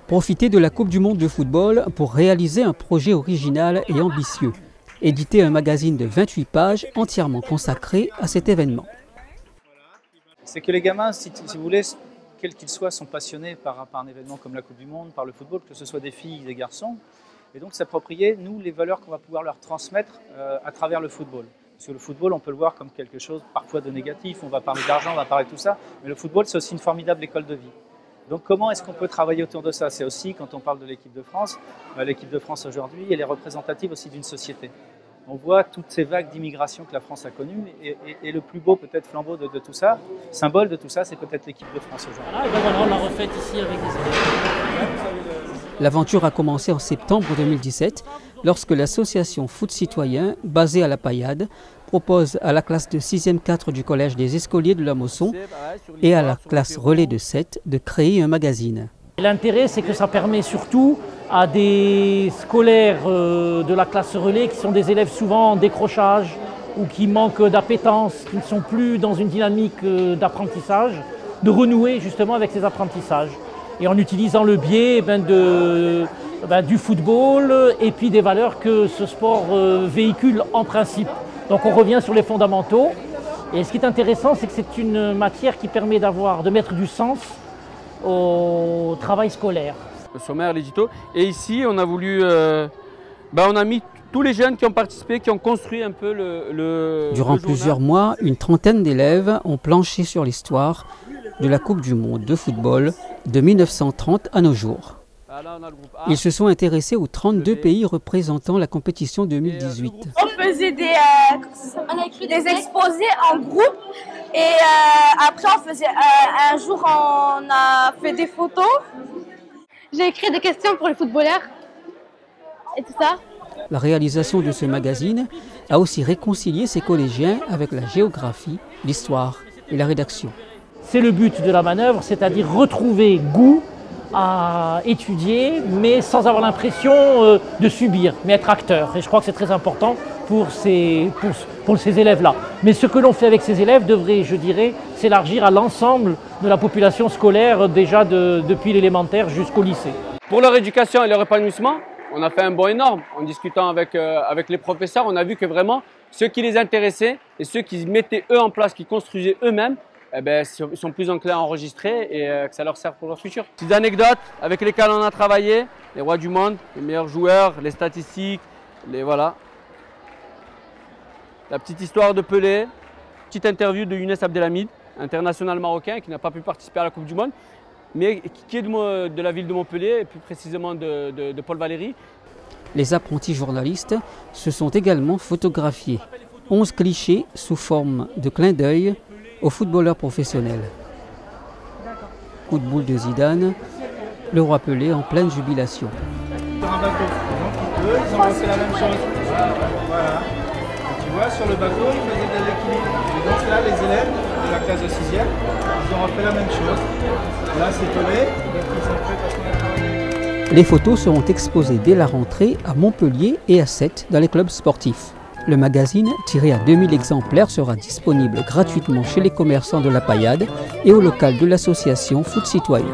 Profiter de la Coupe du monde de football pour réaliser un projet original et ambitieux. Éditer un magazine de 28 pages entièrement consacré à cet événement. C'est que les gamins, si vous voulez, quels qu'ils soient, sont passionnés par un événement comme la Coupe du monde, par le football, que ce soit des filles ou des garçons. Et donc s'approprier, nous, les valeurs qu'on va pouvoir leur transmettre à travers le football. Parce que le football, on peut le voir comme quelque chose parfois de négatif, on va parler d'argent, on va parler de tout ça, mais le football, c'est aussi une formidable école de vie. Donc comment est-ce qu'on peut travailler autour de ça? C'est aussi, quand on parle de l'équipe de France aujourd'hui, elle est représentative aussi d'une société. On voit toutes ces vagues d'immigration que la France a connues, et le plus beau peut-être flambeau de tout ça, symbole de tout ça, c'est peut-être l'équipe de France aujourd'hui. Ah, et ben voilà, on l'a refaite ici avec des élèves. L'aventure a commencé en septembre 2017, lorsque l'association Foot Citoyen, basée à La Paillade, propose à la classe de 6e 4 du collège des Escoliers de la Mosson et à la classe relais de 7 de créer un magazine. L'intérêt, c'est que ça permet surtout à des scolaires de la classe relais, qui sont des élèves souvent en décrochage ou qui manquent d'appétence, qui ne sont plus dans une dynamique d'apprentissage, de renouer justement avec ces apprentissages. Et en utilisant le biais du football et puis des valeurs que ce sport véhicule en principe. Donc on revient sur les fondamentaux. Et ce qui est intéressant, c'est que c'est une matière qui permet de mettre du sens au travail scolaire. Le sommaire, l'édito. Et ici, on a voulu, on a mis tous les jeunes qui ont participé, qui ont construit un peu Durant plusieurs mois, une trentaine d'élèves ont planché sur l'histoire de la Coupe du monde de football de 1930 à nos jours. Ils se sont intéressés aux 32 pays représentant la compétition 2018. On faisait des exposés en groupe et après un jour on a fait des photos. J'ai écrit des questions pour les footballeurs et tout ça. La réalisation de ce magazine a aussi réconcilié ces collégiens avec la géographie, l'histoire et la rédaction. C'est le but de la manœuvre, c'est-à-dire retrouver goût à étudier, mais sans avoir l'impression de subir, mais être acteur. Et je crois que c'est très important pour ces élèves-là. Mais ce que l'on fait avec ces élèves devrait, je dirais, s'élargir à l'ensemble de la population scolaire, déjà depuis l'élémentaire jusqu'au lycée. Pour leur éducation et leur épanouissement, on a fait un bond énorme. En discutant avec les professeurs, on a vu que vraiment, ceux qui les intéressaient et ceux qui mettaient eux en place, qui construisaient eux-mêmes, ils sont plus enclins à enregistrer et que ça leur sert pour leur futur. Petites anecdotes avec lesquelles on a travaillé, les rois du monde, les meilleurs joueurs, les statistiques, voilà. La petite histoire de Pelé, petite interview de Younes Abdelhamid, international marocain qui n'a pas pu participer à la Coupe du monde, mais qui est de la ville de Montpellier, et plus précisément de Paul Valéry. Les apprentis journalistes se sont également photographiés. 11 clichés sous forme de clin d'œil aux footballeurs professionnels. Coup de boule de Zidane, le roi Pelé en pleine jubilation. Sur un bateau, donc eux, ils ont fait la même chose. Voilà. Et tu vois, sur le bateau, ils faisaient de l'équilibre. Et donc là, les élèves de la classe de 6e, ils ont refait la même chose. Là, c'est Pelé, donc ils ont fait parce qu'on a travaillé. Les photos seront exposées dès la rentrée à Montpellier et à Sète dans les clubs sportifs. Le magazine, tiré à 2000 exemplaires, sera disponible gratuitement chez les commerçants de La Paillade et au local de l'association Foot Citoyen.